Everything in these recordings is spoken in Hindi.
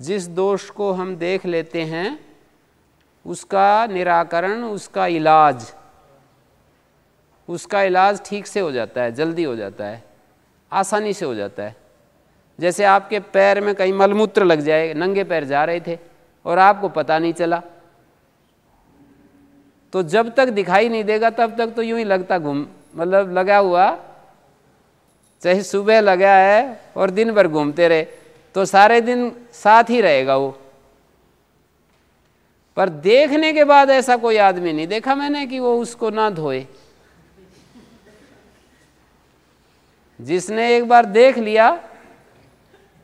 जिस दोष को हम देख लेते हैं उसका निराकरण, उसका इलाज ठीक से हो जाता है, जल्दी हो जाता है, आसानी से हो जाता है। जैसे आपके पैर में कहीं मलमूत्र लग जाए, नंगे पैर जा रहे थे और आपको पता नहीं चला, तो जब तक दिखाई नहीं देगा तब तक तो यूं ही लगता मतलब लगा हुआ, चाहे सुबह लगा है और दिन भर घूमते रहे तो सारे दिन साथ ही रहेगा वो। पर देखने के बाद ऐसा कोई आदमी नहीं देखा मैंने कि वो उसको ना धोए। जिसने एक बार देख लिया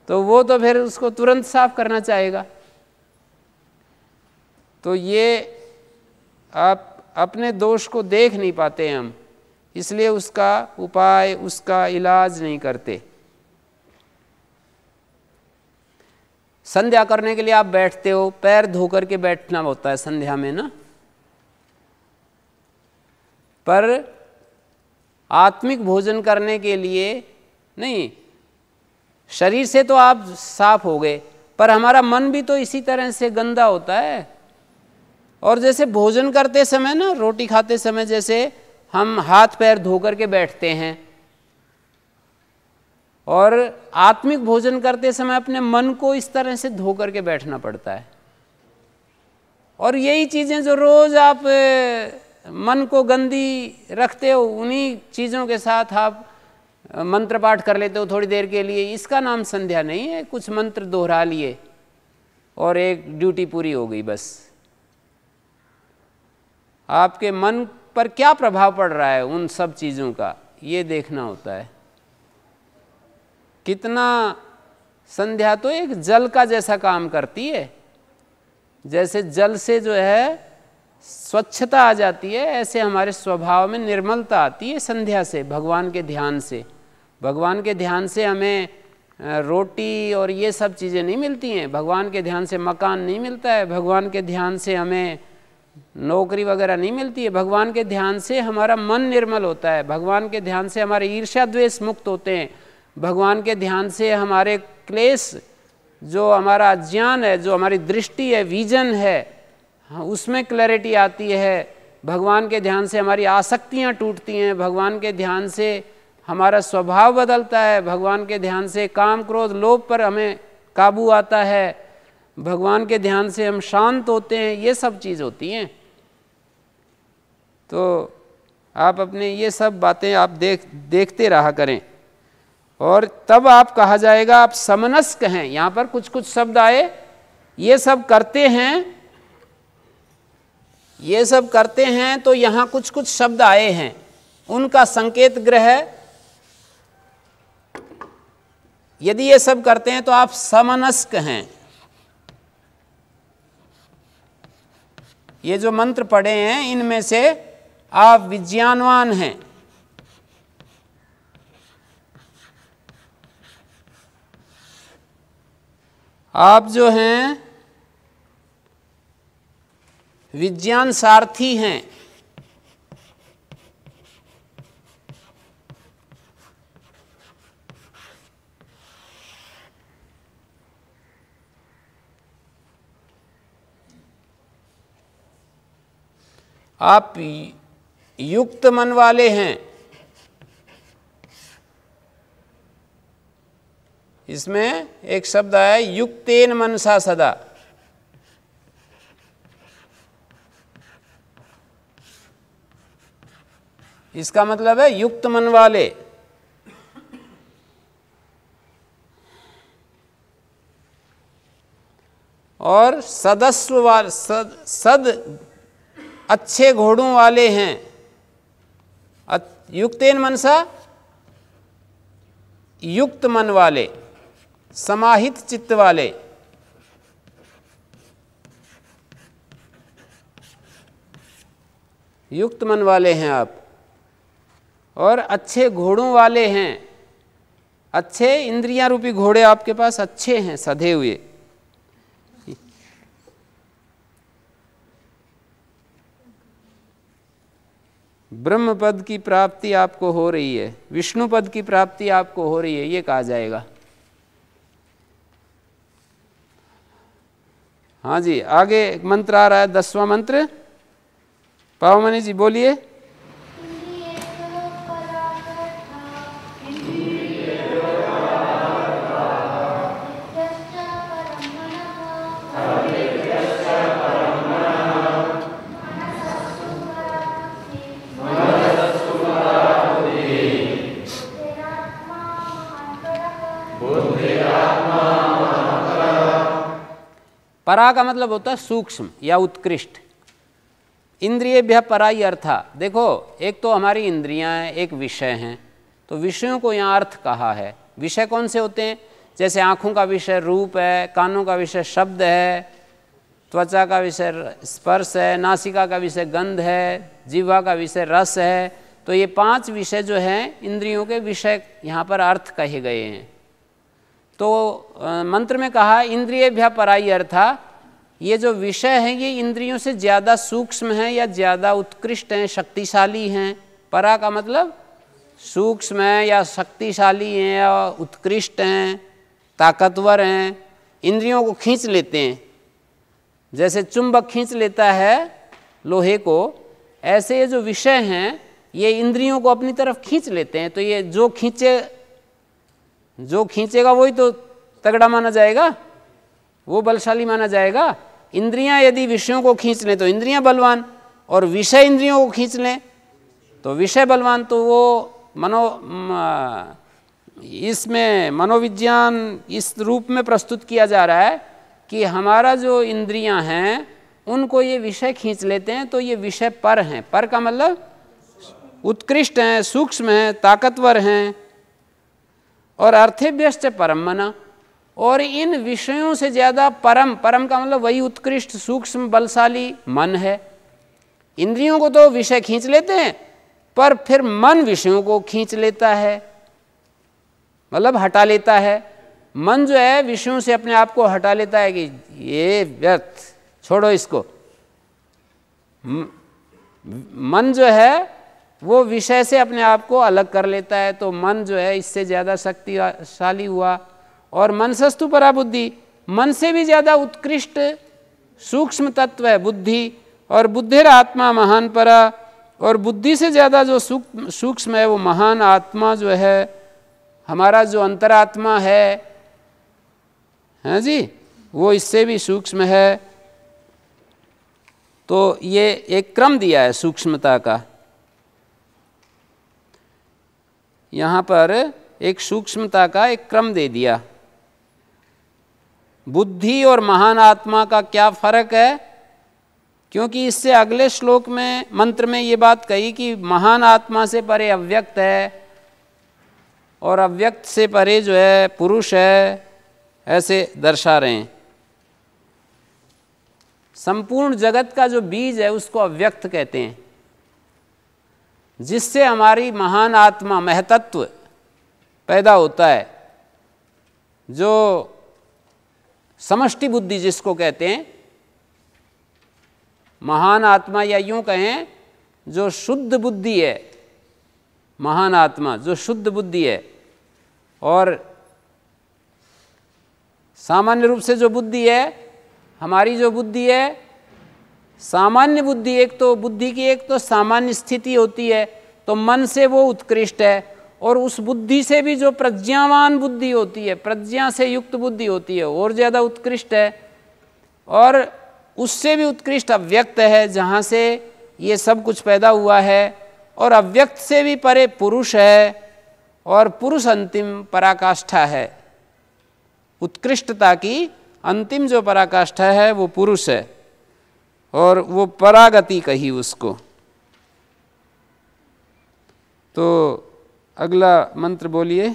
तो वो तो फिर उसको तुरंत साफ करना चाहेगा। तो ये आप अपने दोष को देख नहीं पाते हम, इसलिए उसका उपाय, उसका इलाज नहीं करते। संध्या करने के लिए आप बैठते हो, पैर धो करके बैठना होता है संध्या में ना, पर आत्मिक भोजन करने के लिए नहीं। शरीर से तो आप साफ हो गए, पर हमारा मन भी तो इसी तरह से गंदा होता है। और जैसे भोजन करते समय ना, रोटी खाते समय जैसे हम हाथ पैर धो करके बैठते हैं, और आत्मिक भोजन करते समय अपने मन को इस तरह से धो करके बैठना पड़ता है। और यही चीज़ें जो रोज़ आप मन को गंदी रखते हो, उन्हीं चीज़ों के साथ आप मंत्र पाठ कर लेते हो थोड़ी देर के लिए, इसका नाम संध्या नहीं है। कुछ मंत्र दोहरा लिए और एक ड्यूटी पूरी हो गई बस। आपके मन पर क्या प्रभाव पड़ रहा है उन सब चीज़ों का, ये देखना होता है। कितना संध्या तो एक जल का जैसा काम करती है। जैसे जल से जो है स्वच्छता आ जाती है, ऐसे हमारे स्वभाव में निर्मलता आती है संध्या से, भगवान के ध्यान से। भगवान के ध्यान से हमें रोटी और ये सब चीज़ें नहीं मिलती हैं, भगवान के ध्यान से मकान नहीं मिलता है, भगवान के ध्यान से हमें नौकरी वगैरह नहीं मिलती है। भगवान के ध्यान से हमारा मन निर्मल होता है, भगवान के ध्यान से हमारे ईर्ष्या द्वेष मुक्त होते हैं, भगवान के ध्यान से हमारे क्लेश, जो हमारा अज्ञान है, जो हमारी दृष्टि है, विजन है, उसमें क्लैरिटी आती है। भगवान के ध्यान से हमारी आसक्तियाँ टूटती हैं, भगवान के ध्यान से हमारा स्वभाव बदलता है, भगवान के ध्यान से काम क्रोध लोभ पर हमें काबू आता है, भगवान के ध्यान से हम शांत होते हैं। ये सब चीज़ होती हैं। तो आप अपने ये सब बातें आप देखते रहा करें, और तब आप कहा जाएगा आप समनस्क हैं। यहाँ पर कुछ कुछ शब्द आए, ये सब करते हैं, ये सब करते हैं, तो यहाँ कुछ कुछ शब्द आए हैं, उनका संकेत ग्रह। यदि ये सब करते हैं तो आप समनस्क हैं। ये जो मंत्र पढ़े हैं इनमें से आप विज्ञानवान हैं। आप जो हैं विज्ञान सारथी हैं। आप युक्त मन वाले हैं। इसमें एक शब्द आया युक्तेन मनसा सदा। इसका मतलब है युक्त मन वाले। और सदस्व वाले, सद अच्छे घोड़ों वाले हैं। युक्तेन मनसा, युक्त मन वाले, समाहित चित्त वाले। युक्त मन वाले हैं आप, और अच्छे घोड़ों वाले हैं। अच्छे इंद्रियां रूपी घोड़े आपके पास अच्छे हैं, सधे हुए। ब्रह्म पद की प्राप्ति आपको हो रही है, विष्णु पद की प्राप्ति आपको हो रही है, ये कहा जाएगा। हाँ जी, आगे एक मंत्र आ रहा है, 10वां मंत्र। पावमणि जी बोलिए। परा का मतलब होता है सूक्ष्म या उत्कृष्ट। इंद्रियेभ्यः परा ही अर्था। देखो, एक तो हमारी इंद्रियां हैं, एक विषय हैं, तो विषयों को यहाँ अर्थ कहा है। विषय कौन से होते हैं? जैसे आँखों का विषय रूप है, कानों का विषय शब्द है, त्वचा का विषय स्पर्श है, नासिका का विषय गंध है, जिह्वा का विषय रस है। तो ये 5 विषय जो हैं इंद्रियों के विषय यहाँ पर अर्थ कहे गए हैं। तो मंत्र में कहा इंद्रियेभ्यः परा ही अर्था। ये जो विषय हैं ये इंद्रियों से ज़्यादा सूक्ष्म हैं या ज़्यादा उत्कृष्ट हैं, शक्तिशाली हैं। परा का मतलब सूक्ष्म हैं या शक्तिशाली हैं या उत्कृष्ट हैं, ताकतवर हैं, इंद्रियों को खींच लेते हैं। जैसे चुंबक खींच लेता है लोहे को, ऐसे ये जो विषय हैं ये इंद्रियों को अपनी तरफ खींच लेते हैं। तो ये जो खींचेगा वही तो तगड़ा माना जाएगा, वो बलशाली माना जाएगा। इंद्रियां यदि विषयों को खींच लें तो इंद्रियां बलवान, और विषय इंद्रियों को खींच लें तो विषय बलवान। तो वो इसमें मनोविज्ञान इस रूप में प्रस्तुत किया जा रहा है कि हमारा जो इंद्रियां हैं उनको ये विषय खींच लेते हैं, तो ये विषय पर हैं। पर का मतलब उत्कृष्ट हैं, सूक्ष्म हैं, ताकतवर हैं। और अर्थेभ्यश्च परम मना, और इन विषयों से ज़्यादा परम, परम का मतलब वही उत्कृष्ट सूक्ष्म बलशाली मन है। इंद्रियों को तो विषय खींच लेते हैं, पर फिर मन विषयों को खींच लेता है, मतलब हटा लेता है। मन जो है विषयों से अपने आप को हटा लेता है कि ये व्यर्थ, छोड़ो इसको। मन जो है वो विषय से अपने आप को अलग कर लेता है, तो मन जो है इससे ज़्यादा शक्तिशाली हुआ। और मनसस्तु परा बुद्धि, मन से भी ज़्यादा उत्कृष्ट सूक्ष्म तत्व है बुद्धि। और बुद्धिर आत्मा महान परा, और बुद्धि से ज़्यादा जो सूक्ष्म है वो महान आत्मा जो है, हमारा जो अंतरात्मा है जी, वो इससे भी सूक्ष्म है। तो ये एक क्रम दिया है सूक्ष्मता का। यहाँ पर एक सूक्ष्मता का एक क्रम दे दिया। बुद्धि और महान आत्मा का क्या फर्क है? क्योंकि इससे अगले श्लोक में मंत्र में ये बात कही कि महान आत्मा से परे अव्यक्त है, और अव्यक्त से परे जो है पुरुष है, ऐसे दर्शा रहे हैं। संपूर्ण जगत का जो बीज है उसको अव्यक्त कहते हैं, जिससे हमारी महान आत्मा महतत्व पैदा होता है, जो समष्टि बुद्धि जिसको कहते हैं। महान आत्मा, या यूं कहें जो शुद्ध बुद्धि है, महान आत्मा जो शुद्ध बुद्धि है। और सामान्य रूप से जो बुद्धि है, हमारी जो बुद्धि है, सामान्य बुद्धि, एक तो बुद्धि की एक तो सामान्य स्थिति होती है, तो मन से वो उत्कृष्ट है। और उस बुद्धि से भी जो प्रज्ञावान बुद्धि होती है, प्रज्ञा से युक्त बुद्धि होती है, और ज़्यादा उत्कृष्ट है। और उससे भी उत्कृष्ट अव्यक्त है, जहाँ से ये सब कुछ पैदा हुआ है। और अव्यक्त से भी परे पुरुष है, और पुरुष अंतिम पराकाष्ठा है। उत्कृष्टता की अंतिम जो पराकाष्ठा है वो पुरुष है, और वो परागति कही उसको। तो अगला मंत्र बोलिए।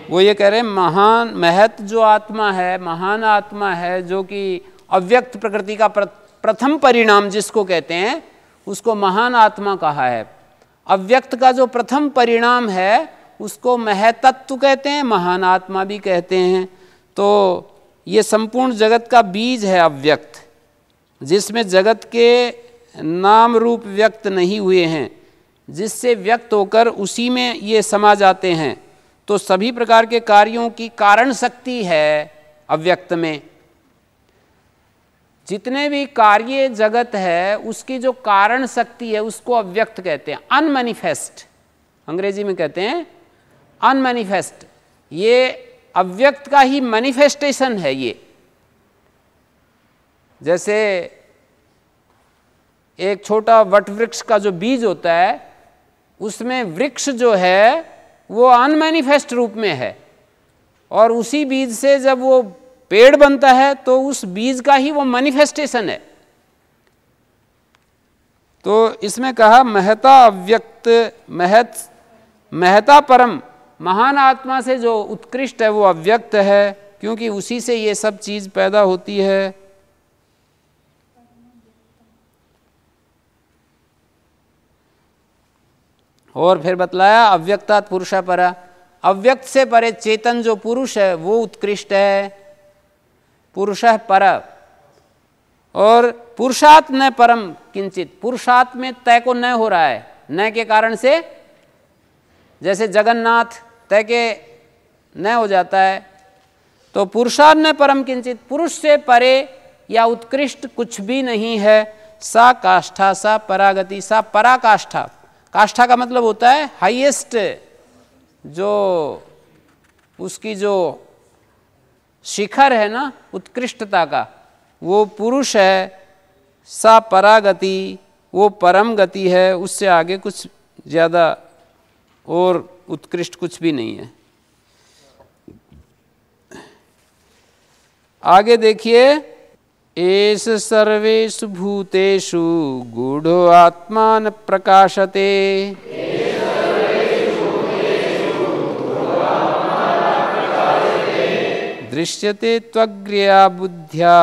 वो ये कह रहे हैं महान महत जो आत्मा है, महान आत्मा है, जो कि अव्यक्त प्रकृति का प्रथम परिणाम जिसको कहते हैं, उसको महान आत्मा कहा है। अव्यक्त का जो प्रथम परिणाम है उसको महतत्व कहते हैं, महान आत्मा भी कहते हैं। तो ये संपूर्ण जगत का बीज है अव्यक्त, जिसमें जगत के नाम रूप व्यक्त नहीं हुए हैं, जिससे व्यक्त होकर उसी में ये समा जाते हैं। तो सभी प्रकार के कार्यों की कारण शक्ति है अव्यक्त में। जितने भी कार्य जगत है उसकी जो कारण शक्ति है उसको अव्यक्त कहते हैं, अनमैनिफेस्ट अंग्रेजी में कहते हैं अनमैनिफेस्ट। ये अव्यक्त का ही मैनिफेस्टेशन है। ये जैसे एक छोटा वट वृक्ष का जो बीज होता है उसमें वृक्ष जो है वो अनमैनिफेस्ट रूप में है, और उसी बीज से जब वो पेड़ बनता है तो उस बीज का ही वो मैनिफेस्टेशन है। तो इसमें कहा महता अव्यक्त, महता परम, महान आत्मा से जो उत्कृष्ट है वो अव्यक्त है, क्योंकि उसी से ये सब चीज पैदा होती है। और फिर बतलाया अव्यक्तात् पुरुषा परा, अव्यक्त से परे चेतन जो पुरुष है वो उत्कृष्ट है, पुरुषः पर। और पुरुषात् न परम किंचित, पुरुषात् में तय को न हो रहा है, न के कारण से जैसे जगन्नाथ तय के न हो जाता है। तो पुरुषात् न परम किंचित, पुरुष से परे या उत्कृष्ट कुछ भी नहीं है। सा काष्ठा सा परागति, सा पराकाष्ठा, काष्ठा का मतलब होता है हाईएस्ट, जो उसकी जो शिखर है ना उत्कृष्टता का, वो पुरुष है। सा परागति, वो परम गति है, उससे आगे कुछ ज़्यादा और उत्कृष्ट कुछ भी नहीं है। आगे देखिए, एष सर्वेषु भूतेषु गूढ़ो आत्मा न प्रकाशते, दृश्यते त्वग्र्या बुद्ध्या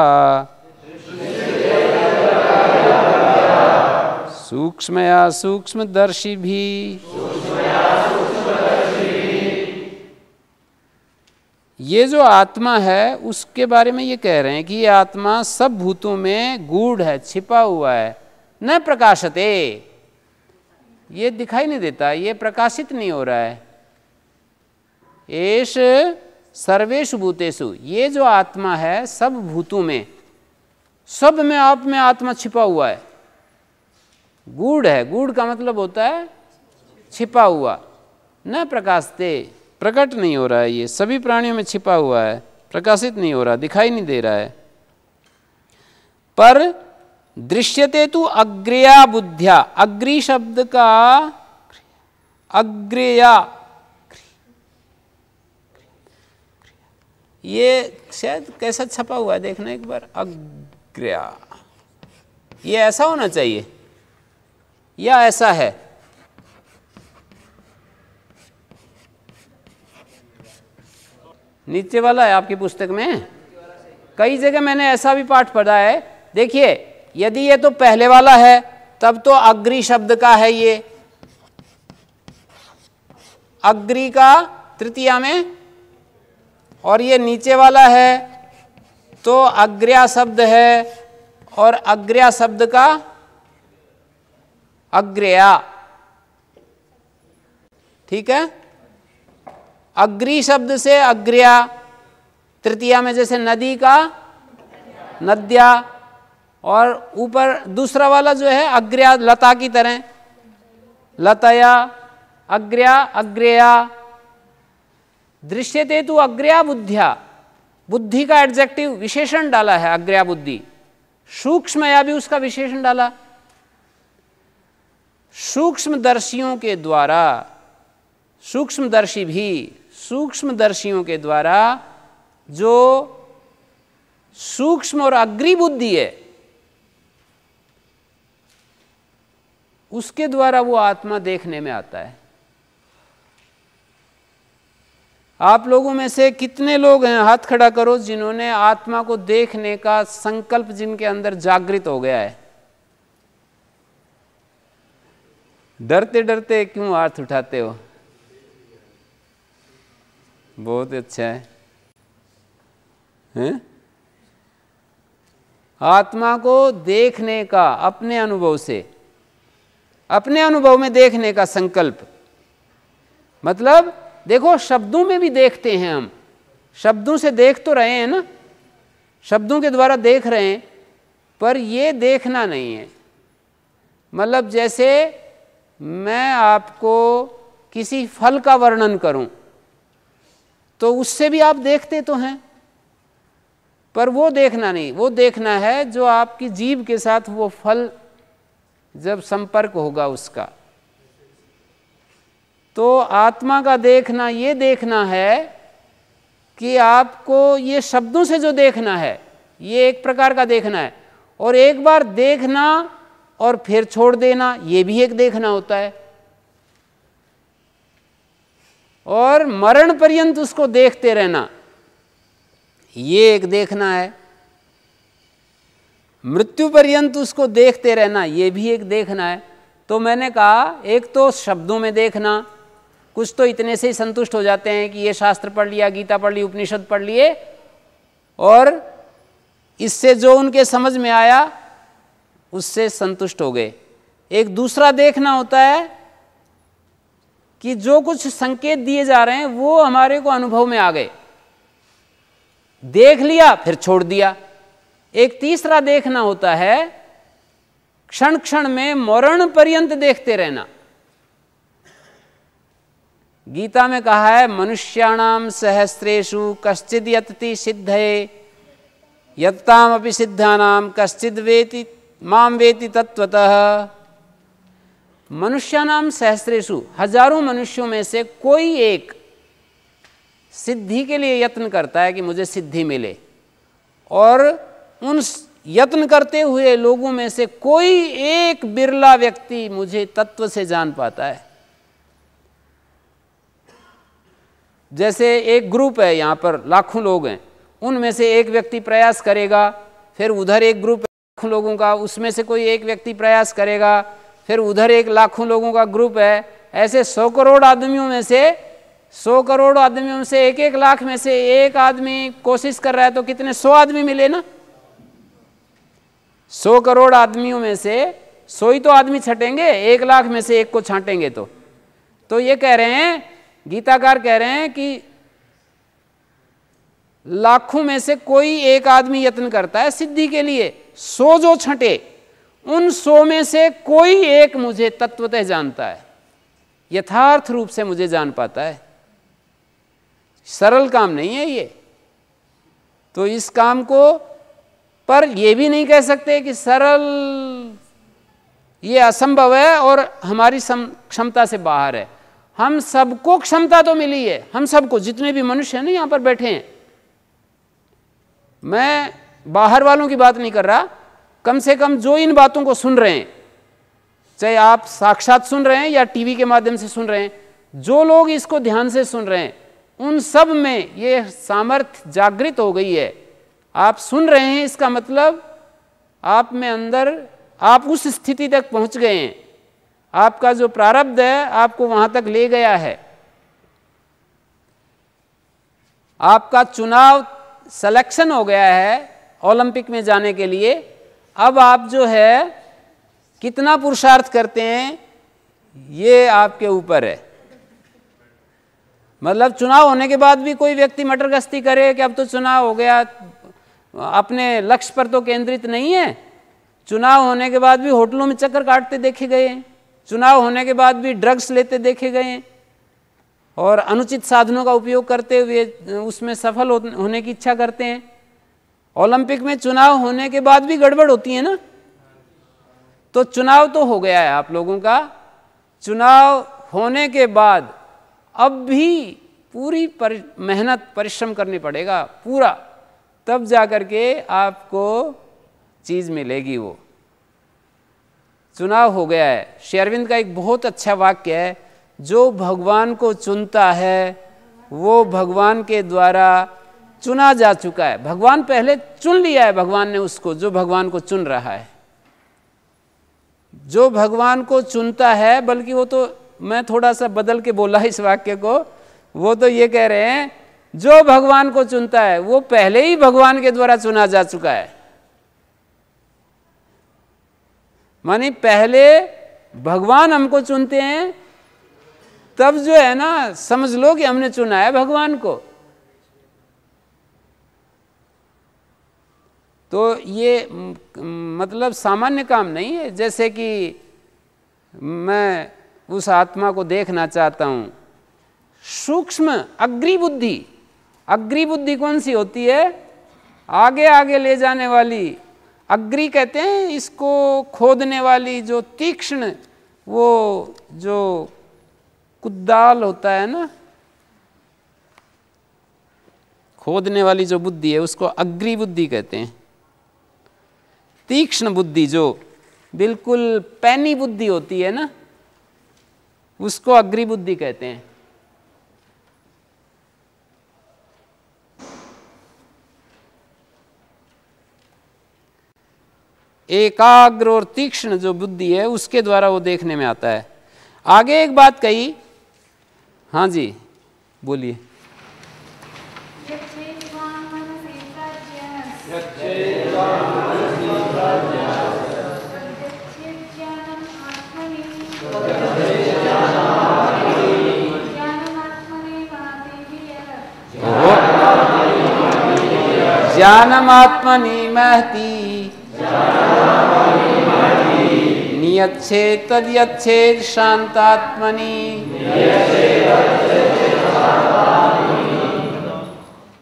सूक्ष्मया सूक्ष्मदर्शिभिः। ये जो आत्मा है उसके बारे में ये कह रहे हैं कि ये आत्मा सब भूतों में गूढ़ है, छिपा हुआ है। न प्रकाशते, ये दिखाई नहीं देता, ये प्रकाशित नहीं हो रहा है। एष सर्वेषु भूतेषु, ये जो आत्मा है सब भूतों में, सब में आप में आत्मा छिपा हुआ है, गूढ़ है। गूढ़ का मतलब होता है छिपा हुआ। न प्रकाशते, प्रकट नहीं हो रहा है, ये सभी प्राणियों में छिपा हुआ है, प्रकाशित नहीं हो रहा, दिखाई नहीं दे रहा है। पर दृश्यते तु अग्र्या बुद्ध्या, अग्रि शब्द का अग्र्या, ये शायद कैसा छपा हुआ है देखना एक बार, अग्र्या, ये ऐसा होना चाहिए या ऐसा है? नीचे वाला है आपकी पुस्तक में, कई जगह मैंने ऐसा भी पाठ पढ़ा है। देखिए, यदि ये तो पहले वाला है तब तो अग्रि शब्द का है, ये अग्रि का तृतीया में, और ये नीचे वाला है तो अग्र्या शब्द है, और अग्र्या शब्द का अग्र्या, ठीक है। अग्रि शब्द से अग्र्या, तृतीया में जैसे नदी का नद्या, और ऊपर दूसरा वाला जो है अग्र्या, लता की तरह, लतया, अग्र्या, अग्र्या। दृश्यते तु अग्र्या बुद्ध्या, बुद्धि का एडजेक्टिव विशेषण डाला है अग्र्या बुद्धि। सूक्ष्मया भी उसका विशेषण डाला। सूक्ष्मदर्शियों के द्वारा, सूक्ष्मदर्शी भी, सूक्ष्मदर्शियों के द्वारा जो सूक्ष्म और अग्रि बुद्धि है उसके द्वारा वो आत्मा देखने में आता है। आप लोगों में से कितने लोग हैं, हाथ खड़ा करो, जिन्होंने आत्मा को देखने का संकल्प जिनके अंदर जागृत हो गया है? डरते डरते क्यों हाथ उठाते हो? बहुत अच्छा है? आत्मा को देखने का, अपने अनुभव से, अपने अनुभव में देखने का संकल्प, मतलब देखो शब्दों में भी देखते हैं हम, शब्दों से देख तो रहे हैं ना, शब्दों के द्वारा देख रहे हैं, पर ये देखना नहीं है। मतलब जैसे मैं आपको किसी फल का वर्णन करूं तो उससे भी आप देखते तो हैं, पर वो देखना नहीं, वो देखना है जो आपकी जीभ के साथ वो फल जब संपर्क होगा उसका। तो आत्मा का देखना ये देखना है कि आपको ये शब्दों से जो देखना है ये एक प्रकार का देखना है, और एक बार देखना और फिर छोड़ देना ये भी एक देखना होता है, और मरण पर्यंत उसको देखते रहना ये एक देखना है, मृत्यु पर्यंत उसको देखते रहना ये भी एक देखना है। तो मैंने कहा एक तो शब्दों में देखना, कुछ तो इतने से ही संतुष्ट हो जाते हैं कि ये शास्त्र पढ़ लिया, गीता पढ़ ली, उपनिषद पढ़ लिए, और इससे जो उनके समझ में आया उससे संतुष्ट हो गए। एक दूसरा देखना होता है कि जो कुछ संकेत दिए जा रहे हैं वो हमारे को अनुभव में आ गए, देख लिया फिर छोड़ दिया। एक तीसरा देखना होता है क्षण क्षण में मरण पर्यंत देखते रहना। गीता में कहा है मनुष्याणाम सहस्रेषु कश्चिद यतति सिद्धये यत्तामपि सिद्धानाम कश्चिद वेति माम वेति तत्वतः। मनुष्यानाम सहस्रेषु, हजारों मनुष्यों में से कोई एक सिद्धि के लिए यत्न करता है कि मुझे सिद्धि मिले, और उन यत्न करते हुए लोगों में से कोई एक बिरला व्यक्ति मुझे तत्व से जान पाता है। जैसे एक ग्रुप है, यहाँ पर लाखों लोग हैं, उनमें से एक व्यक्ति प्रयास करेगा, फिर उधर एक ग्रुप है लाखों लोगों का, उसमें से कोई एक व्यक्ति प्रयास करेगा, फिर उधर एक लाखों लोगों का ग्रुप है। ऐसे 100 करोड़ आदमियों में से 100 करोड़ आदमियों में से 1-1 लाख में से एक आदमी कोशिश कर रहा है, तो कितने 100 आदमी मिले ना। 100 करोड़ आदमियों में से 100 ही तो आदमी छटेंगे, 1 लाख में से एक को छांटेंगे। तो ये कह रहे हैं, गीताकार कह रहे हैं कि लाखों में से कोई एक आदमी यत्न करता है सिद्धि के लिए, 100 जो छंटे उन 100 में से कोई एक मुझे तत्वतः जानता है, यथार्थ रूप से मुझे जान पाता है। सरल काम नहीं है ये। तो इस काम को, पर यह भी नहीं कह सकते कि सरल, ये असंभव है और हमारी क्षमता से बाहर है। हम सबको क्षमता तो मिली है, हम सबको, जितने भी मनुष्य हैं ना यहाँ पर बैठे हैं, मैं बाहर वालों की बात नहीं कर रहा, कम से कम जो इन बातों को सुन रहे हैं, चाहे आप साक्षात सुन रहे हैं या टीवी के माध्यम से सुन रहे हैं, जो लोग इसको ध्यान से सुन रहे हैं, उन सब में ये सामर्थ्य जागृत हो गई है। आप सुन रहे हैं, इसका मतलब आप में अंदर, आप उस स्थिति तक पहुंच गए हैं, आपका जो प्रारब्ध है आपको वहां तक ले गया है। आपका चुनाव, सिलेक्शन हो गया है ओलंपिक में जाने के लिए। अब आप जो है कितना पुरुषार्थ करते हैं ये आपके ऊपर है। मतलब चुनाव होने के बाद भी कोई व्यक्ति मटर गश्ती करे कि अब तो चुनाव हो गया, अपने लक्ष्य पर तो केंद्रित नहीं है। चुनाव होने के बाद भी होटलों में चक्कर काटते देखे गए हैं, चुनाव होने के बाद भी ड्रग्स लेते देखे गए हैं, और अनुचित साधनों का उपयोग करते हुए उसमें सफल होने की इच्छा करते हैं। ओलंपिक में चुनाव होने के बाद भी गड़बड़ होती है ना। तो चुनाव तो हो गया है आप लोगों का, चुनाव होने के बाद अब भी पूरी मेहनत, परिश्रम करनी पड़ेगा पूरा, तब जाकर के आपको चीज़ मिलेगी। वो चुनाव हो गया है। श्री अरविंद का एक बहुत अच्छा वाक्य है, जो भगवान को चुनता है वो भगवान के द्वारा चुना जा चुका है। भगवान पहले चुन लिया है, भगवान ने उसको, जो भगवान को चुन रहा है। जो भगवान को चुनता है, बल्कि वो तो, मैं थोड़ा सा बदल के बोला इस वाक्य को, वो तो ये कह रहे हैं जो भगवान को चुनता है वो पहले ही भगवान के द्वारा चुना जा चुका है। माने पहले भगवान हमको चुनते हैं, तब जो है ना समझ लो कि हमने चुना है भगवान को। तो ये मतलब सामान्य काम नहीं है। जैसे कि मैं उस आत्मा को देखना चाहता हूँ, सूक्ष्म अग्री बुद्धि कौन सी होती है? आगे आगे ले जाने वाली। अग्री कहते हैं इसको खोदने वाली, जो तीक्ष्ण, वो जो कुदाल होता है ना, खोदने वाली जो बुद्धि है उसको अग्री बुद्धि कहते हैं। तीक्ष्ण बुद्धि जो बिल्कुल पैनी बुद्धि होती है ना, उसको अग्री बुद्धि कहते हैं। एकाग्र और तीक्ष्ण जो बुद्धि है उसके द्वारा वो देखने में आता है। आगे एक बात कही, हाँ जी बोलिए। ज्ञानमात्मनि महति नियच्छेद तद्यच्छेद शांतात्मनि।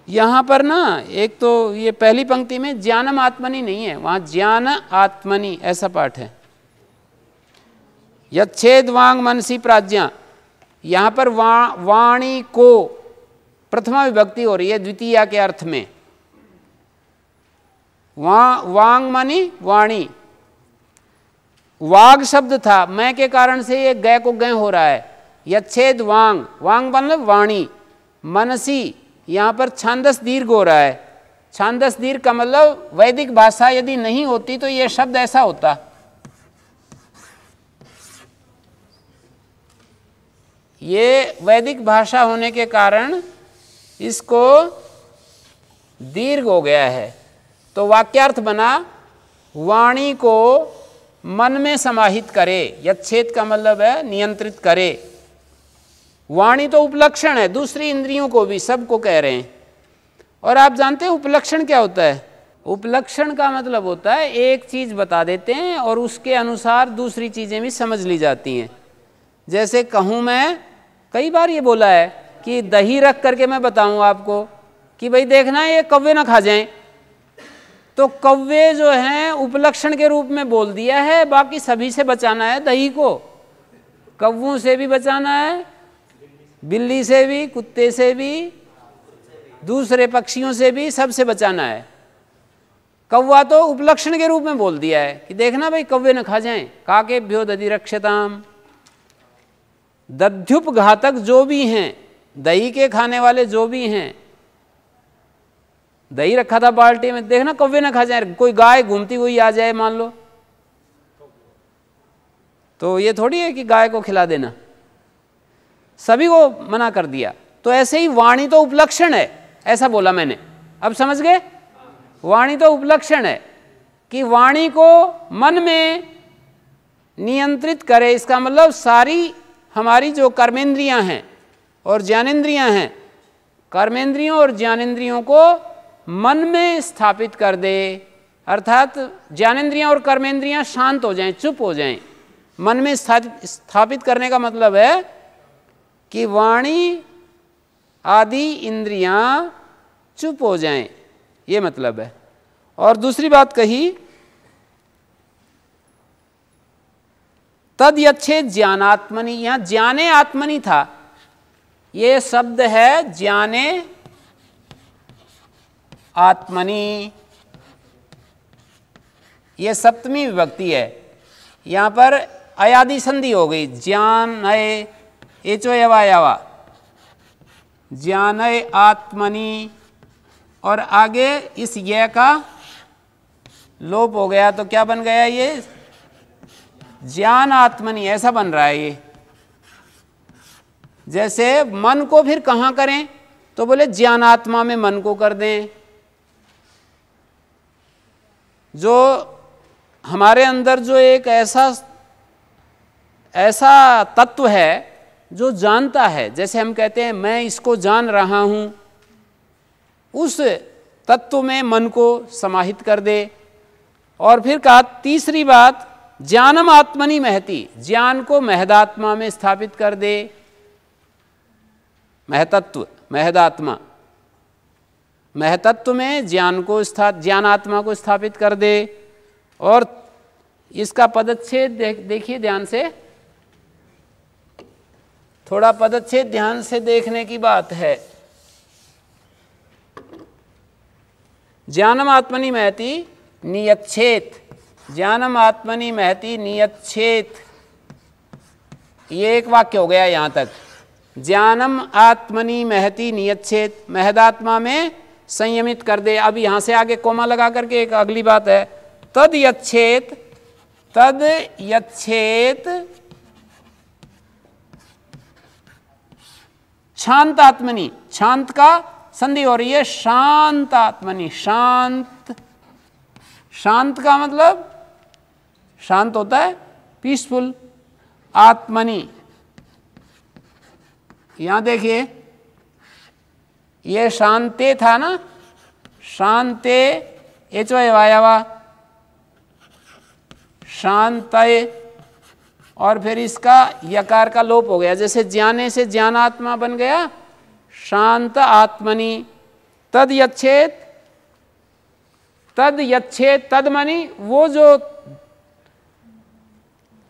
यहाँ पर ना एक तो ये पहली पंक्ति में ज्ञानम आत्मनि नहीं है, वहाँ ज्ञान आत्मनि ऐसा पाठ है। यच्छेद वांग मनसी प्राज्ञा, यहाँ पर वाणी को प्रथमा विभक्ति हो रही है द्वितीया के अर्थ में। वांग मानी वाणी, वाग शब्द था, मैं के कारण से ये गय को गय हो रहा है। यच्छेद वांग, वांग मतलब वाणी। मनसी, यहाँ पर छांदस दीर्घ हो रहा है। छांदस दीर्घ का मतलब वैदिक भाषा यदि नहीं होती तो ये शब्द ऐसा होता। ये वैदिक भाषा होने के कारण इसको दीर्घ हो गया है। तो वाक्यार्थ बना, वाणी को मन में समाहित करे। यच्छेद का मतलब है नियंत्रित करे। वाणी तो उपलक्षण है, दूसरी इंद्रियों को भी, सबको कह रहे हैं। और आप जानते हैं उपलक्षण क्या होता है? उपलक्षण का मतलब होता है एक चीज बता देते हैं और उसके अनुसार दूसरी चीजें भी समझ ली जाती हैं। जैसे कहूँ मैं, कई बार ये बोला है कि दही रख करके मैं बताऊं आपको कि भाई देखना ये कौवे ना खा जाएं, तो कौवे जो हैं उपलक्षण के रूप में बोल दिया है। बाकी सभी से बचाना है दही को, कौवों से भी बचाना है, बिल्ली से भी, कुत्ते से भी, दूसरे पक्षियों से भी, सबसे बचाना है। कौवा तो उपलक्षण के रूप में बोल दिया है कि देखना भाई कौवे न खा जाएं। काकेभ्यो दधि रक्षताम। दध्युप घातक जो भी हैं, दही के खाने वाले जो भी हैं, दही रखा था बाल्टी में, देखना कौवे न खा जाए। कोई गाय घूमती हुई आ जाए मान लो, तो ये थोड़ी है कि गाय को खिला देना, सभी को मना कर दिया। तो ऐसे ही वाणी तो उपलक्षण है, ऐसा बोला मैंने, अब समझ गए? वाणी तो उपलक्षण है कि वाणी को मन में नियंत्रित करे। इसका मतलब सारी हमारी जो कर्मेंद्रियां हैं और ज्ञानेंद्रियां हैं, कर्मेंद्रियों और ज्ञानेंद्रियों को मन में स्थापित कर दे। अर्थात ज्ञानेंद्रियां और कर्मेंद्रियां शांत हो जाएं, चुप हो जाएं। मन में स्थापित करने का मतलब है कि वाणी आदि इंद्रियां चुप हो जाएं, ये मतलब है। और दूसरी बात कही, तद यच्छेद ज्ञानात्मनि, यहां ज्ञाने आत्मनि था, ये शब्द है ज्ञाने आत्मनि, ये सप्तमी विभक्ति है। यहां पर अयादि संधि हो गई, ज्ञान है एचो यवा यवा, ज्ञान आत्मनि, और आगे इस ये का लोप हो गया तो क्या बन गया? ये ज्ञान आत्मनि ऐसा बन रहा है। ये जैसे मन को फिर कहाँ करें? तो बोले ज्ञानात्मा में मन को कर दें। जो हमारे अंदर जो एक ऐसा तत्व है जो जानता है, जैसे हम कहते हैं मैं इसको जान रहा हूं, उस तत्व में मन को समाहित कर दे। और फिर कहा तीसरी बात, ज्ञानम आत्मनि महति, ज्ञान को महदात्मा में स्थापित कर दे। महतत्व, महदात्मा, महतत्व में ज्ञानात्मा को स्थापित कर दे। और इसका पदच्छेद देखिए ध्यान से, थोड़ा पदच्छेद ध्यान से देखने की बात है। ज्ञानम आत्मनि महति नियच्छेत, ज्ञानम आत्मनि महति नियच्छेत, ये एक वाक्य हो गया यहां तक। ज्ञानम आत्मनि महति नियच्छेत, महदात्मा में संयमित कर दे। अब यहां से आगे कोमा लगा करके एक अगली बात है, तद यच्छेत, तद यच्छेत शांत आत्मनि, शांत का संधि हो रही है, शांत आत्मनि, शांत, शांत का मतलब शांत होता है पीसफुल, आत्मनि। यहां देखिए ये शांते था ना, शांते एचो वायावा, शांतये, और फिर इसका यकार का लोप हो गया, जैसे ज्ञाने से ज्ञानात्मा बन गया, शांत आत्मनि। तद यच्छेत, तद यच्छेत, तद मनि,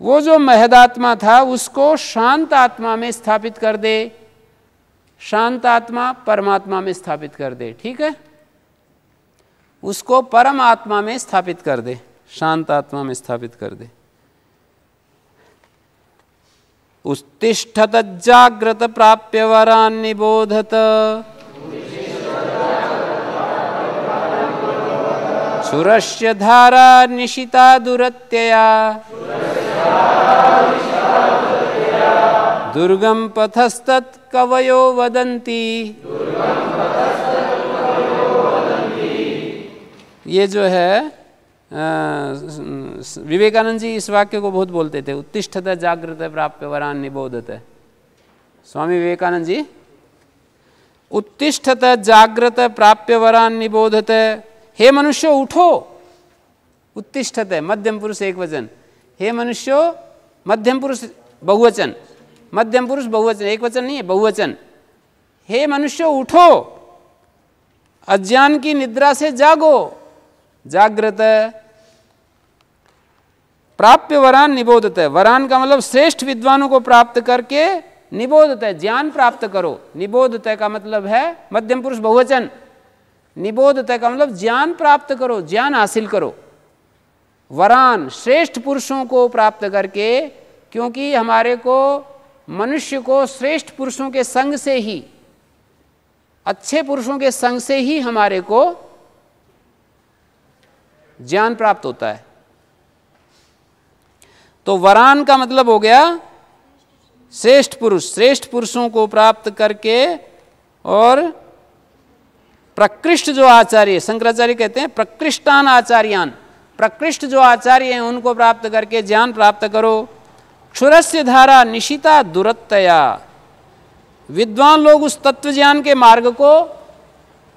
वो जो महदात्मा था उसको शांत आत्मा में स्थापित कर दे, शांत आत्मा परमात्मा में स्थापित कर दे, ठीक है, उसको परम आत्मा में स्थापित कर दे, शांत आत्मा में स्थापित कर दे। उत्तिष्ठत जाग्रत प्राप्य वरान् निबोधत, सुरस्य धारा निशिता दुरत्यया, दुर्गम पथस्तत् कवयो वदन्ति। ये जो है विवेकानंद जी इस वाक्य को बहुत बोलते थे, उत्तिष्ठत जागृत प्राप्य वरान् निबोधत। स्वामी विवेकानंद जी, उत्तिष्ठत जागृत प्राप्य वरान् निबोधत, हे मनुष्यो उठो, उत्तिष्ठत है मध्यम पुरुष एक वचन, हे मनुष्यो मध्यम पुरुष बहुवचन, मध्यम पुरुष बहुवचन, एक वचन नहीं है बहुवचन, हे मनुष्यो उठो, अज्ञान की निद्रा से जागो, जागृत, प्राप्य वरान निबोधत है, वरान का मतलब श्रेष्ठ विद्वानों को प्राप्त करके निबोधत है, ज्ञान प्राप्त करो। निबोधत का मतलब है मध्यम पुरुष बहुवचन, निबोधत का मतलब ज्ञान प्राप्त करो, ज्ञान हासिल करो। वरान श्रेष्ठ पुरुषों को प्राप्त करके, क्योंकि हमारे को मनुष्य को श्रेष्ठ पुरुषों के संग से ही, अच्छे पुरुषों के संग से ही हमारे को ज्ञान प्राप्त होता है। तो वरान का मतलब हो गया श्रेष्ठ पुरुष, श्रेष्ठ पुरुषों को प्राप्त करके, और प्रकृष्ट जो आचार्य, शंकराचार्य कहते हैं प्रकृष्टान आचार्यान, प्रकृष्ट जो आचार्य हैं उनको प्राप्त करके ज्ञान प्राप्त करो। क्षुरस्य धारा निशिता दुरत्यया, विद्वान लोग उस तत्व ज्ञान के मार्ग को,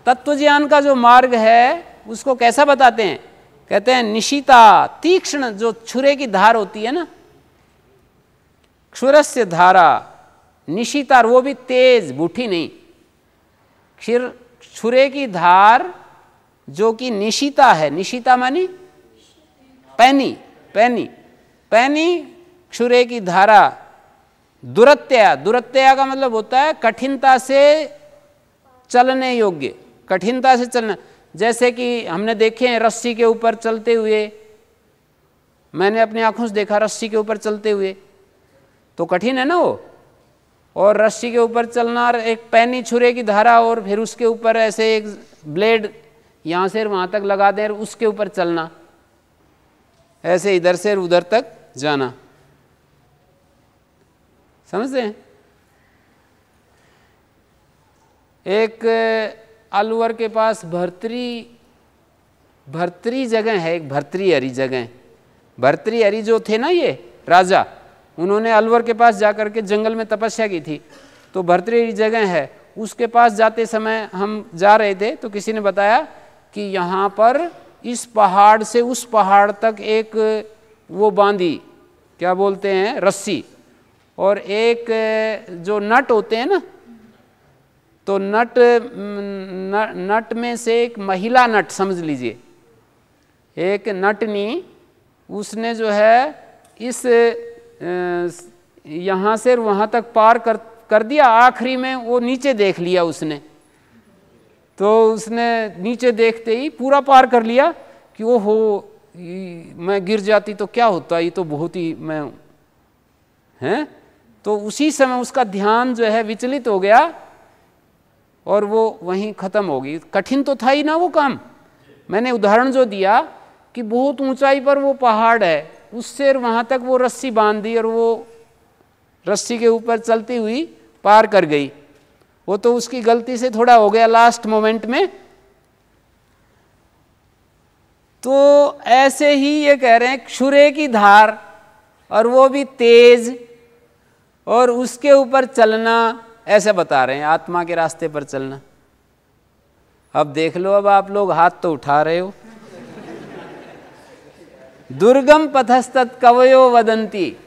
तत्व ज्ञान का जो मार्ग है उसको कैसा बताते हैं, कहते हैं निशिता, तीक्ष्ण, जो छुरे की धार होती है ना, क्षुरस्य धारा निशिता, वो भी तेज, बूठी नहीं, छुरे की धार जो कि निशिता है, निशिता मानी पैनी, पैनी, पैनी क्षुरे की धारा, दुरत्यया, दुरत्यया का मतलब होता है कठिनता से चलने योग्य, कठिनता से चलना। जैसे कि हमने देखे हैं रस्सी के ऊपर चलते हुए, मैंने अपनी आंखों से देखा रस्सी के ऊपर चलते हुए, तो कठिन है ना वो। और रस्सी के ऊपर चलना, एक पैनी छुरे की धारा, और फिर उसके ऊपर ऐसे एक ब्लेड यहाँ से वहाँ तक लगा दें, उसके ऊपर चलना, ऐसे इधर से उधर तक जाना, समझते हैं। एक अलवर के पास भर्तरी जगह है, एक भर्तृहरि जगह। भर्तृहरि जो थे ना ये राजा, उन्होंने अलवर के पास जाकर के जंगल में तपस्या की थी। तो भर्तृहरि जगह है, उसके पास जाते समय हम जा रहे थे तो किसी ने बताया कि यहाँ पर इस पहाड़ से उस पहाड़ तक एक वो बांधी, क्या बोलते हैं, रस्सी, और एक जो नट होते हैं ना, तो नट में से एक महिला नट समझ लीजिए, एक नटनी, उसने जो है इस यहाँ से वहाँ तक पार कर दिया। आखिरी में वो नीचे देख लिया उसने, तो उसने नीचे देखते ही पूरा पार कर लिया कि वो हो, मैं गिर जाती तो क्या होता, ये तो बहुत ही मैं हैं। तो उसी समय उसका ध्यान जो है विचलित हो गया और वो वहीं ख़त्म हो गई। कठिन तो था ही ना वो काम। मैंने उदाहरण जो दिया कि बहुत ऊंचाई पर वो पहाड़ है, उससे वहाँ तक वो रस्सी बांध दी और वो रस्सी के ऊपर चलती हुई पार कर गई। वो तो उसकी गलती से थोड़ा हो गया लास्ट मोमेंट में। तो ऐसे ही ये कह रहे हैं क्षुरे की धार, और वो भी तेज, और उसके ऊपर चलना, ऐसे बता रहे हैं आत्मा के रास्ते पर चलना। अब देख लो, अब आप लोग हाथ तो उठा रहे हो। दुर्गम पथस्तत् कवयो वदंती,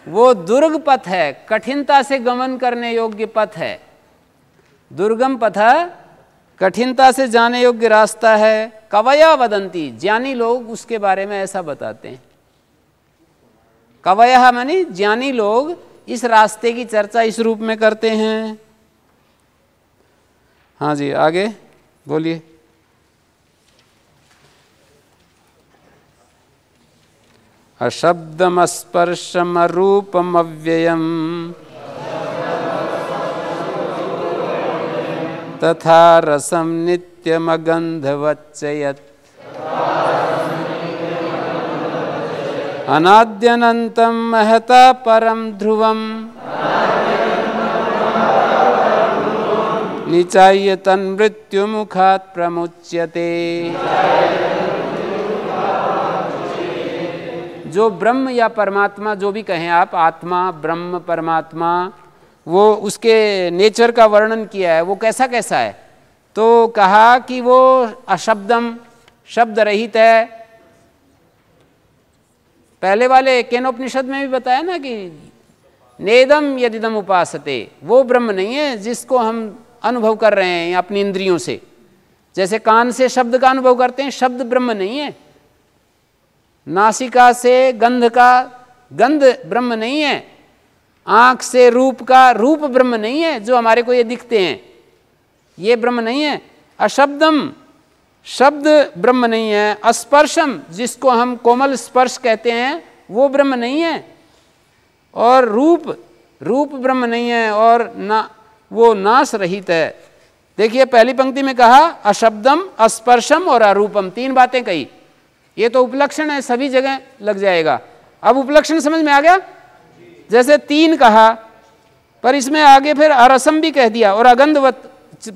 वो दुर्ग पथ है, कठिनता से गमन करने योग्य पथ है। दुर्गम पथ कठिनता से जाने योग्य रास्ता है। कवया वदंती, ज्ञानी लोग उसके बारे में ऐसा बताते हैं। कवयः मानी ज्ञानी लोग इस रास्ते की चर्चा इस रूप में करते हैं। हाँ जी, आगे बोलिए। अशब्दमस्पर्शमरूपमव्ययम् तथा रसम नित्यमगंधवच्च यत् अनाद्यनन्तं महता परं ध्रुवम् निचाय्य तन्मृत्युमुखात् प्रमुच्यते। जो ब्रह्म या परमात्मा, जो भी कहें आप, आत्मा, ब्रह्म, परमात्मा, वो उसके नेचर का वर्णन किया है। वो कैसा कैसा है, तो कहा कि वो अशब्दम, शब्द रहित है। पहले वाले केनोपनिषद में भी बताया ना कि नेदम यदिदम उपासते, वो ब्रह्म नहीं है जिसको हम अनुभव कर रहे हैं अपनी इंद्रियों से। जैसे कान से शब्द का अनुभव करते हैं, शब्द ब्रह्म नहीं है। नासिका से गंध का गंध ब्रह्म नहीं है। आँख से रूप का रूप ब्रह्म नहीं है, जो हमारे को ये दिखते हैं, ये ब्रह्म नहीं है। अशब्दम, शब्द ब्रह्म नहीं है। अस्पर्शम, जिसको हम कोमल स्पर्श कहते हैं, वो ब्रह्म नहीं है। और रूप, रूप ब्रह्म नहीं है। और ना, वो नाश रहित है। देखिए पहली पंक्ति में कहा अशब्दम, अस्पर्शम और अरूपम, तीन बातें कही। ये तो उपलक्षण है, सभी जगह लग जाएगा। अब उपलक्षण समझ में आ गया। जैसे तीन कहा, पर इसमें आगे फिर अरसम भी कह दिया और अगंधवत,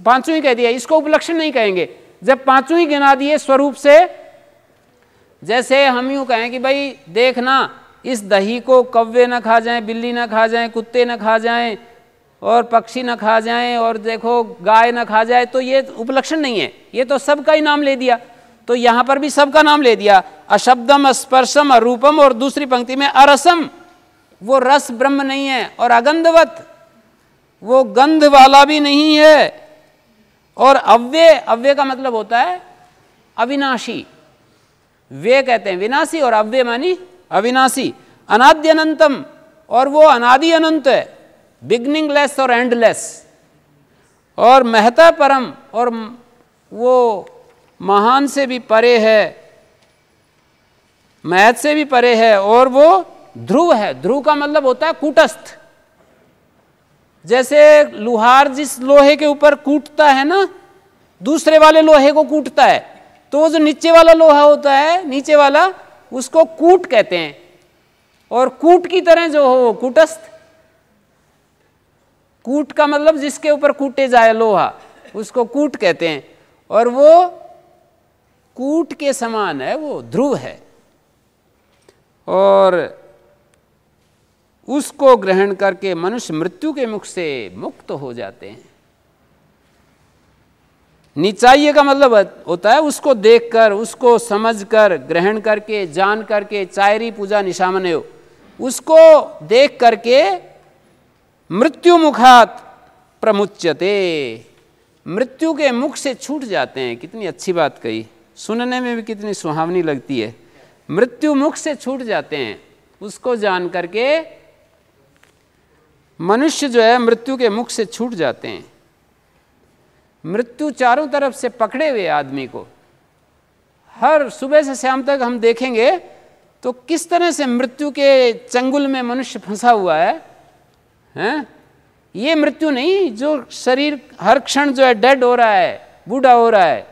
पांचों ही कह दिया। इसको उपलक्षण नहीं कहेंगे। जब पांचों ही गिना दिए स्वरूप से, जैसे हम यूं कहें कि भाई देखना, इस दही को कौवे न खा जाएं, बिल्ली न खा जाएं, कुत्ते न खा जाएं, और पक्षी न खा जाएं, और देखो गाय न खा जाए, तो ये उपलक्षण नहीं है। ये तो सबका ही नाम ले दिया। तो यहां पर भी सबका नाम ले दिया। अशब्दम, स्पर्शम, अरूपम, और दूसरी पंक्ति में अरसम, वो रस ब्रह्म नहीं है। और अगंधवत, वो गंध वाला भी नहीं है। और अव्यय, अव्यय का मतलब होता है अविनाशी। वे कहते हैं विनाशी, और अव्यय मानी अविनाशी। अनाद्य अनंतम, और वो अनादि अनंत है, बिगनिंगलेस और एंडलेस। और महता परम, और वो महान से भी परे है, महत से भी परे है। और वो ध्रुव है। ध्रुव का मतलब होता है कूटस्थ। जैसे लुहार जिस लोहे के ऊपर कूटता है ना, दूसरे वाले लोहे को कूटता है, तो जो नीचे वाला लोहा होता है, नीचे वाला, उसको कूट कहते हैं। और कूट की तरह जो हो कूटस्थ। कूट का मतलब जिसके ऊपर कूटे जाए लोहा, उसको कूट कहते हैं, और वो कूट के समान है, वो ध्रुव है, और उसको ग्रहण करके मनुष्य मृत्यु के मुख से मुक्त हो जाते हैं। निचाइए का मतलब होता है उसको देखकर, उसको समझकर, ग्रहण करके, जान करके, चायरी पूजा निशामने हो, उसको देख करके मृत्यु मुखात प्रमुच्यते, मृत्यु के मुख से छूट जाते हैं। कितनी अच्छी बात कही, सुनने में भी कितनी सुहावनी लगती है। मृत्यु मुख से छूट जाते हैं, उसको जान करके मनुष्य जो है मृत्यु के मुख से छूट जाते हैं। मृत्यु चारों तरफ से पकड़े हुए आदमी को, हर सुबह से शाम तक हम देखेंगे तो किस तरह से मृत्यु के चंगुल में मनुष्य फंसा हुआ है, हैं? ये मृत्यु नहीं जो शरीर हर क्षण जो है डेड हो रहा है, बूढ़ा हो रहा है,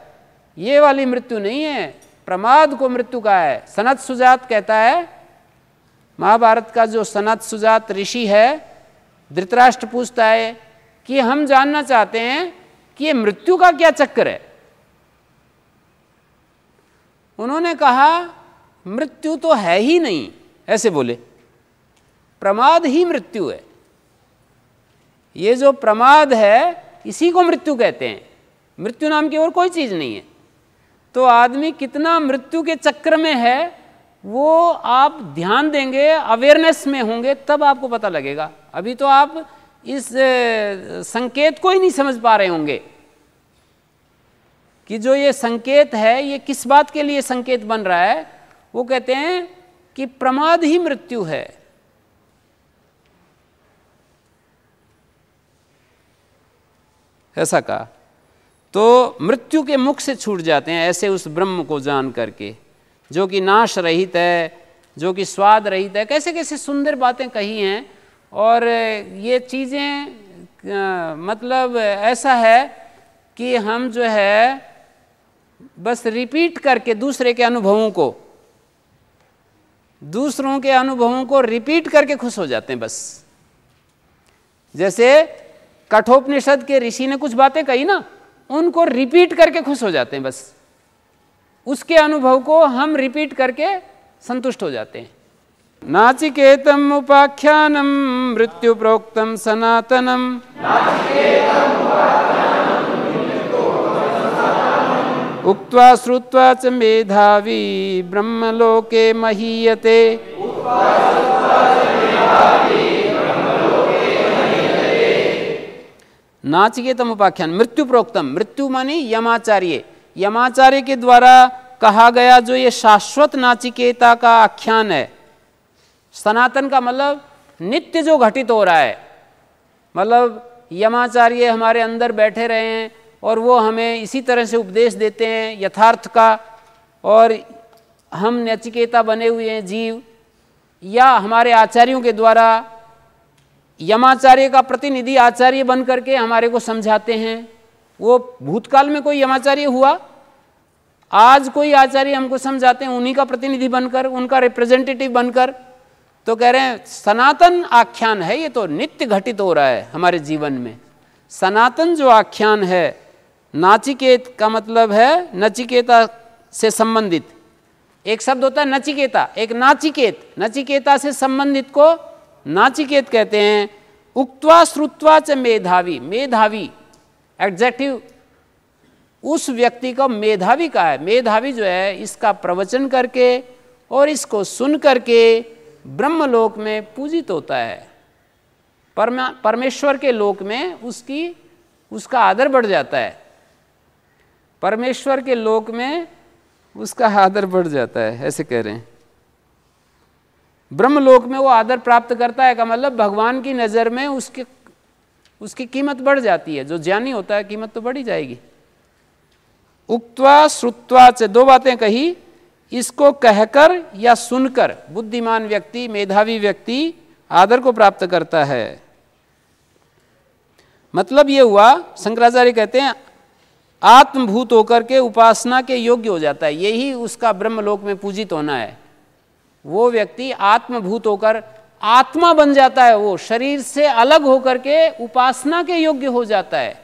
ये वाली मृत्यु नहीं है। प्रमाद को मृत्यु का है। सनत सुजात कहता है, महाभारत का जो सनत सुजात ऋषि है, धृतराष्ट्र पूछता है कि हम जानना चाहते हैं कि ये मृत्यु का क्या चक्कर है। उन्होंने कहा मृत्यु तो है ही नहीं, ऐसे बोले, प्रमाद ही मृत्यु है। ये जो प्रमाद है इसी को मृत्यु कहते हैं, मृत्यु नाम की और कोई चीज नहीं है। तो आदमी कितना मृत्यु के चक्र में है वो आप ध्यान देंगे, अवेयरनेस में होंगे, तब आपको पता लगेगा। अभी तो आप इस संकेत को ही नहीं समझ पा रहे होंगे कि जो ये संकेत है ये किस बात के लिए संकेत बन रहा है। वो कहते हैं कि प्रमाद ही मृत्यु है। ऐसा कहा। तो मृत्यु के मुख से छूट जाते हैं ऐसे उस ब्रह्म को जान करके, जो कि नाश रहित है, जो कि स्वाद रहित है। कैसे कैसे सुंदर बातें कही हैं। और ये चीज़ें मतलब ऐसा है कि हम जो है बस रिपीट करके दूसरों के अनुभवों को रिपीट करके खुश हो जाते हैं। बस जैसे कठोपनिषद के ऋषि ने कुछ बातें कही ना, उनको रिपीट करके खुश हो जाते हैं। बस उसके अनुभव को हम रिपीट करके संतुष्ट हो जाते हैं। नाचिकेतम उपाख्यानम मृत्यु प्रोक्तम सनातनम, उक्त्वा श्रुत्वा च मेधावी ब्रह्मलोके महीयते। नाचिकेतम उपाख्यान, मृत्यु प्रोक्तम, मृत्यु मानी यमाचार्य, यमाचार्य के द्वारा कहा गया जो ये शाश्वत नाचिकेता का आख्यान है। सनातन का मतलब नित्य जो घटित हो रहा है, मतलब यमाचार्य हमारे अंदर बैठे रहे हैं और वो हमें इसी तरह से उपदेश देते हैं यथार्थ का, और हम नचिकेता बने हुए हैं जीव, या हमारे आचार्यों के द्वारा यमाचार्य का प्रतिनिधि आचार्य बन करके हमारे को समझाते हैं। वो भूतकाल में कोई यमाचार्य हुआ, आज कोई आचार्य हमको समझाते हैं उन्हीं का प्रतिनिधि बनकर, उनका रिप्रेजेंटेटिव बनकर। तो कह रहे हैं सनातन आख्यान है, ये तो नित्य घटित हो रहा है हमारे जीवन में। सनातन जो आख्यान है, नाचिकेत का मतलब है नचिकेता से संबंधित। एक शब्द होता है नचिकेता, एक नाचिकेत, नचिकेता से संबंधित को नाचिकेत कहते हैं। उक्त्वा श्रुत्वा च मेधावी, मेधावी एडजेक्टिव उस व्यक्ति को मेधावी का है। मेधावी जो है इसका प्रवचन करके और इसको सुन करके ब्रह्मलोक में पूजित होता है। परमेश्वर के लोक में उसका आदर बढ़ जाता है। परमेश्वर के लोक में उसका आदर बढ़ जाता है, ऐसे कह रहे हैं। ब्रह्मलोक में वो आदर प्राप्त करता है का मतलब भगवान की नज़र में उसकी कीमत बढ़ जाती है। जो ज्ञानी होता है कीमत तो बढ़ी जाएगी। उक्त्वा श्रुत्वा च, दो बातें कही, इसको कहकर या सुनकर बुद्धिमान व्यक्ति, मेधावी व्यक्ति आदर को प्राप्त करता है। मतलब ये हुआ, शंकराचार्य कहते हैं आत्मभूत होकर के उपासना के योग्य हो जाता है। यही उसका ब्रह्मलोक में पूजित होना है। वो व्यक्ति आत्मभूत होकर आत्मा बन जाता है, वो शरीर से अलग होकर के उपासना के योग्य हो जाता है।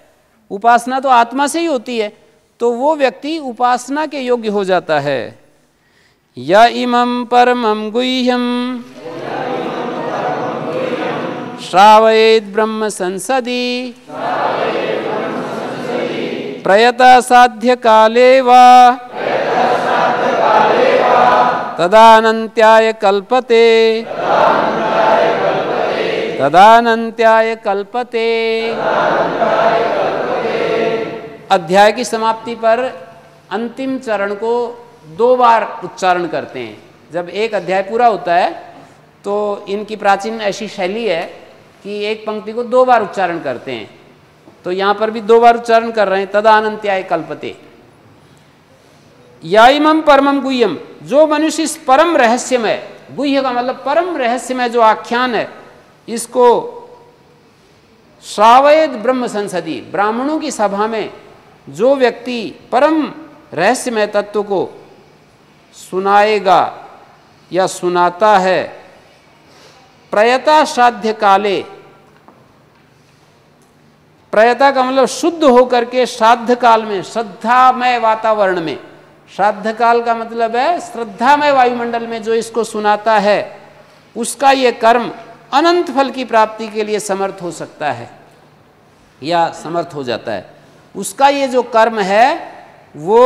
उपासना तो आत्मा से ही होती है, तो वो व्यक्ति उपासना के योग्य हो जाता है। या इमं परमं गुह्यं श्रावयेत् ब्रह्म संसदि प्रयता साध्य काले वा तदानन्त्याय कल्पते तदानन्त्याय कल्पते। अध्याय की समाप्ति पर अंतिम चरण को 2 बार उच्चारण करते हैं। जब एक अध्याय पूरा होता है तो इनकी प्राचीन ऐसी शैली है कि एक पंक्ति को 2 बार उच्चारण करते हैं, तो यहाँ पर भी 2 बार उच्चारण कर रहे हैं, तदानन्त्याय कल्पते। या इमं परमं गुह्यम, जो मनुष्य इस परम रहस्यमय, गुह्य का मतलब परम रहस्यमय जो आख्यान है, इसको श्रावयेत् ब्रह्म संसदि, ब्राह्मणों की सभा में जो व्यक्ति परम रहस्यमय तत्व को सुनाएगा या सुनाता है, प्रयता श्राद्ध काले, प्रयता का मतलब शुद्ध होकर के श्राद्ध काल में, श्रद्धामय वातावरण में, श्राद्ध काल का मतलब है श्रद्धामय वायुमंडल में जो इसको सुनाता है, उसका ये कर्म अनंत फल की प्राप्ति के लिए समर्थ हो सकता है या समर्थ हो जाता है। उसका ये जो कर्म है वो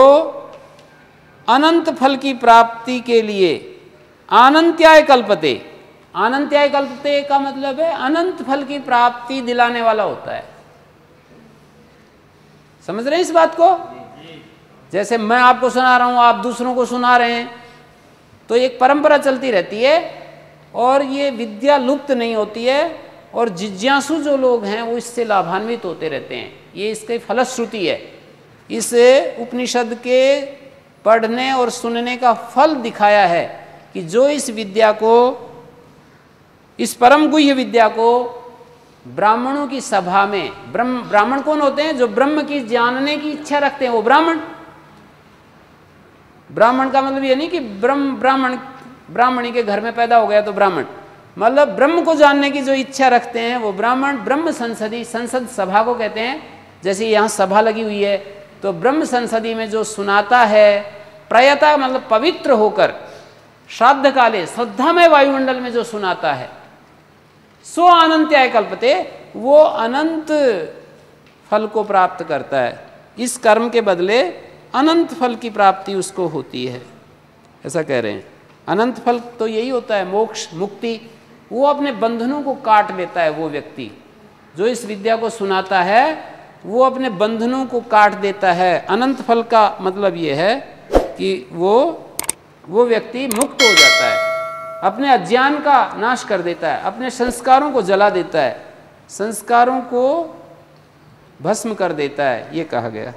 अनंत फल की प्राप्ति के लिए आनंत्याय कल्पते, आनंत्याय कल्पते का मतलब है अनंत फल की प्राप्ति दिलाने वाला होता है। समझ रहे हैं इस बात को? जैसे मैं आपको सुना रहा हूं, आप दूसरों को सुना रहे हैं, तो एक परंपरा चलती रहती है और ये विद्या लुप्त नहीं होती है, और जिज्ञासु जो लोग हैं वो इससे लाभान्वित होते रहते हैं। ये इसकी फलश्रुति है। इस उपनिषद के पढ़ने और सुनने का फल दिखाया है कि जो इस विद्या को, इस परम गुह्य विद्या को ब्राह्मणों की सभा में, ब्राह्मण कौन होते हैं? जो ब्रह्म की जानने की इच्छा रखते हैं वो ब्राह्मण। ब्राह्मण का मतलब ये नहीं कि ब्राह्मणी के घर में पैदा हो गया तो ब्राह्मण, मतलब ब्रह्म को जानने की जो इच्छा रखते हैं वो ब्राह्मण। ब्रह्म संसदी, संसद सभा को कहते हैं। जैसे यहाँ सभा लगी हुई है तो ब्रह्म संसदी में जो सुनाता है, प्रयता मतलब पवित्र होकर, श्राद्ध काले श्रद्धामय वायुमंडल में जो सुनाता है, सो अनंत्याय कल्पते, वो अनंत फल को प्राप्त करता है। इस कर्म के बदले अनंत फल की प्राप्ति उसको होती है, ऐसा कह रहे हैं। अनंत फल तो यही होता है, मोक्ष, मुक्ति। वो अपने बंधनों को काट लेता है। वो व्यक्ति जो इस विद्या को सुनाता है वो अपने बंधनों को काट देता है। अनंत फल का मतलब ये है कि वो व्यक्ति मुक्त हो जाता है, अपने अज्ञान का नाश कर देता है, अपने संस्कारों को जला देता है, संस्कारों को भस्म कर देता है, ये कहा गया।